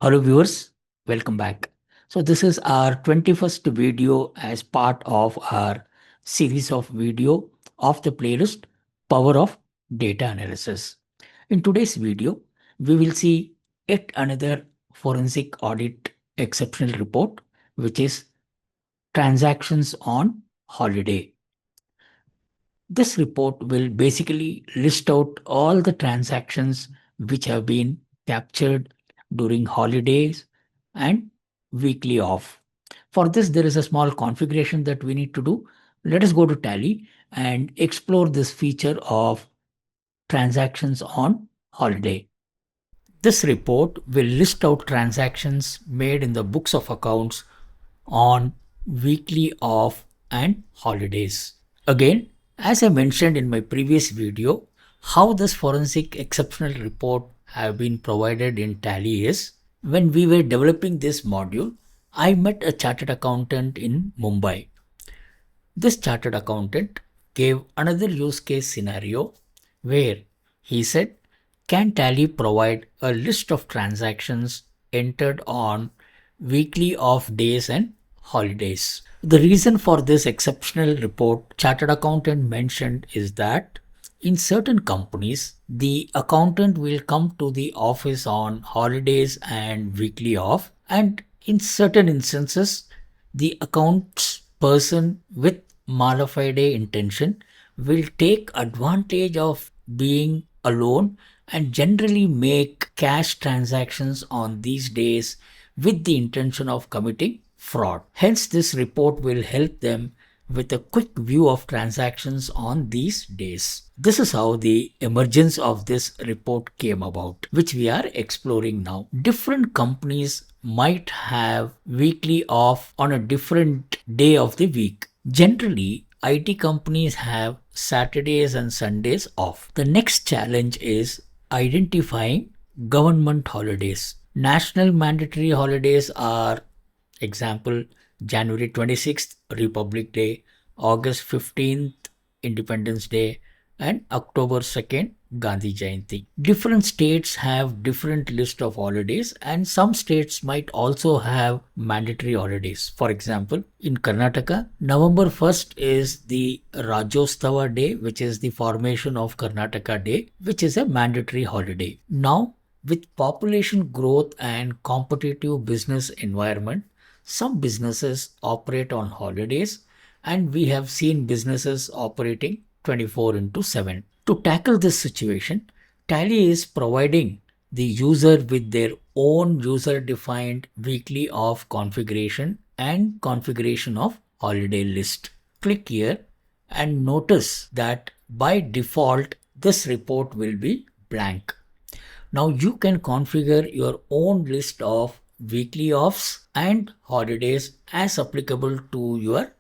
Hello viewers, welcome back. So this is our 21st video as part of our series of video of the playlist Power of Data Analysis. In today's video, we will see yet another forensic audit exceptional report, which is transactions on holiday. This report will basically list out all the transactions which have been captured during holidays and weekly off. For this, there is a small configuration that we need to do. Let us go to Tally and explore this feature of transactions on holiday. This report will list out transactions made in the books of accounts on weekly off and holidays. Again, as I mentioned in my previous video, how this forensic exceptional report have been provided in Tally is when we were developing this module, I met a chartered accountant in Mumbai. This chartered accountant gave another use case scenario where he said, can Tally provide a list of transactions entered on weekly off days and holidays? The reason for this exceptional report chartered accountant mentioned is that in certain companies, the accountant will come to the office on holidays and weekly off, and in certain instances, the accounts person with mala fide intention will take advantage of being alone and generally make cash transactions on these days with the intention of committing fraud. Hence, this report will help them with a quick view of transactions on these days. This is how the emergence of this report came about, which we are exploring now. Different companies might have weekly off on a different day of the week. Generally, IT companies have Saturdays and Sundays off. The next challenge is identifying government holidays. National mandatory holidays are, example, January 26th, Republic Day, August 15th, Independence Day, and October 2nd, Gandhi Jayanti. Different states have different list of holidays, and some states might also have mandatory holidays. For example, in Karnataka, November 1st is the Rajyostava Day, which is the formation of Karnataka Day, which is a mandatory holiday. Now, with population growth and competitive business environment, some businesses operate on holidays, and we have seen businesses operating 24 into 7. To tackle this situation, Tally is providing the user with their own user-defined weekly off configuration and configuration of holiday list. Click here and notice that by default, this report will be blank. Now you can configure your own list of weekly offs and holidays as applicable to your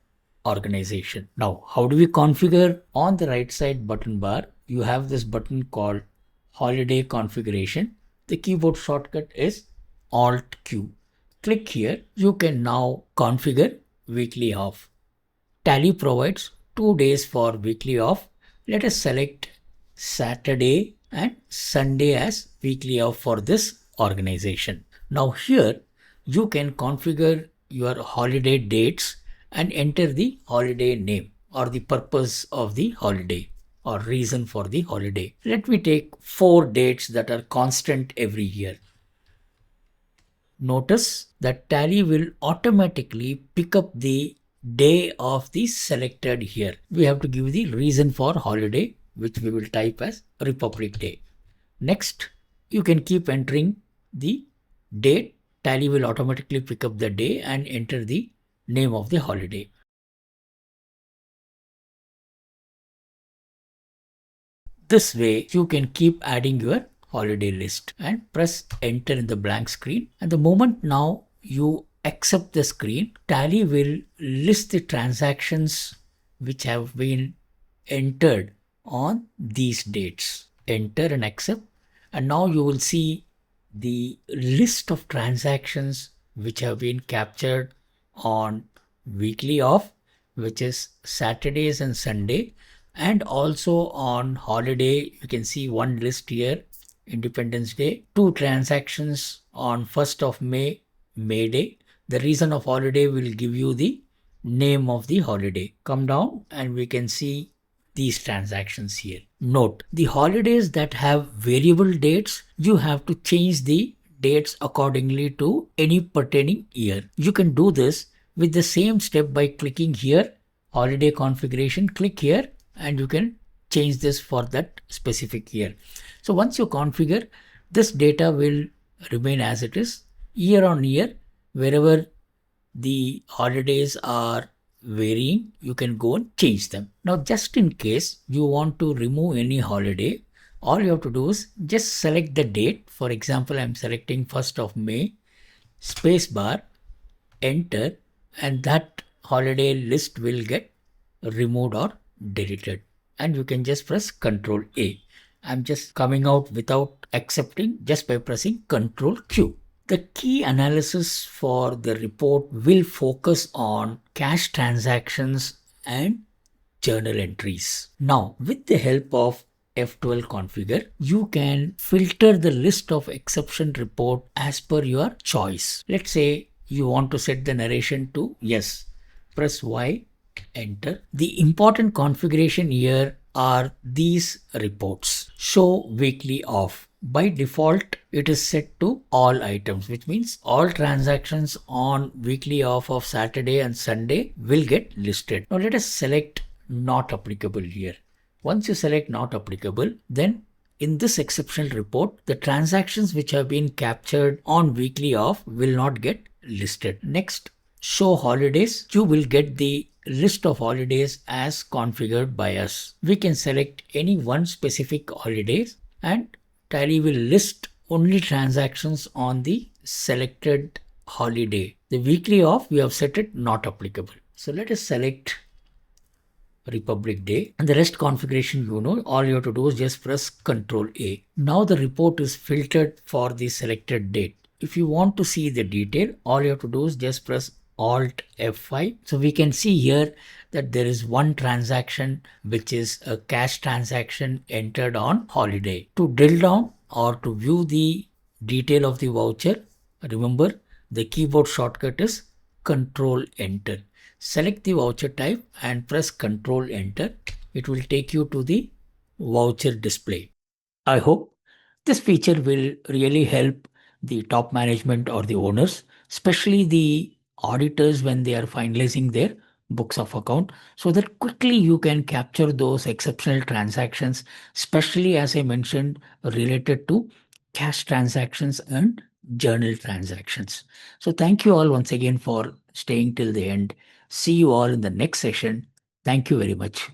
organization. Now, how do we configure? On the right side button bar, you have this button called Holiday Configuration. The keyboard shortcut is Alt Q. Click here. You can now configure weekly off. Tally provides 2 days for weekly off. Let us select Saturday and Sunday as weekly off for this organization. Now here you can configure your holiday dates and enter the holiday name or the purpose of the holiday or reason for the holiday. Let me take 4 dates that are constant every year. Notice that Tally will automatically pick up the day of the selected here. We have to give the reason for holiday, which we will type as Republic Day. Next, you can keep entering the date. Tally will automatically pick up the day and enter the name of the holiday. This way, you can keep adding your holiday list and press enter in the blank screen. And the moment now you accept the screen, Tally will list the transactions which have been entered on these dates. Enter and accept, and now you will see the list of transactions which have been captured on weekly off, which is Saturdays and Sunday, and also on holiday. You can see one list here Independence Day, two transactions on 1st of May, May Day. The reason of holiday will give you the name of the holiday. Come down and we can see these transactions here. Note, the holidays that have variable dates, you have to change the dates accordingly to any pertaining year. You can do this with the same step by clicking here, holiday configuration, click here, and you can change this for that specific year. So once you configure, this data will remain as it is year on year. Wherever the holidays are varying, you can go and change them. Now, just in case you want to remove any holiday, all you have to do is just select the date. For example, I'm selecting 1st of May, space bar, enter, and that holiday list will get removed or deleted. And you can just press Ctrl A. I'm just coming out without accepting just by pressing Ctrl Q. The key analysis for the report will focus on cash transactions and journal entries. Now, with the help of F12 configure, you can filter the list of exception report as per your choice. Let's say you want to set the narration to yes. Press Y, enter. The important configuration here are these reports. Show weekly off. By default, it is set to all items, which means all transactions on weekly off of Saturday and Sunday will get listed. Now let us select not applicable here. Once you select not applicable, then in this exceptional report, the transactions which have been captured on weekly off will not get listed. Next, show holidays. You will get the list of holidays as configured by us. We can select any one specific holidays and Tally will list only transactions on the selected holiday. The weekly off, we have set it not applicable. So let us select Republic Day, and the rest configuration all you have to do is just press Ctrl A. Now the report is filtered for the selected date. If you want to see the detail, all you have to do is just press Alt F5. So we can see here that there is one transaction which is a cash transaction entered on holiday. To drill down or to view the detail of the voucher, remember the keyboard shortcut is Control Enter. Select the voucher type and press Control Enter. It will take you to the voucher display. I hope this feature will really help the top management or the owners, especially the auditors when they are finalizing their books of account, so that quickly you can capture those exceptional transactions, especially as I mentioned, related to cash transactions and journal transactions. So thank you all once again for staying till the end. See you all in the next session. Thank you very much.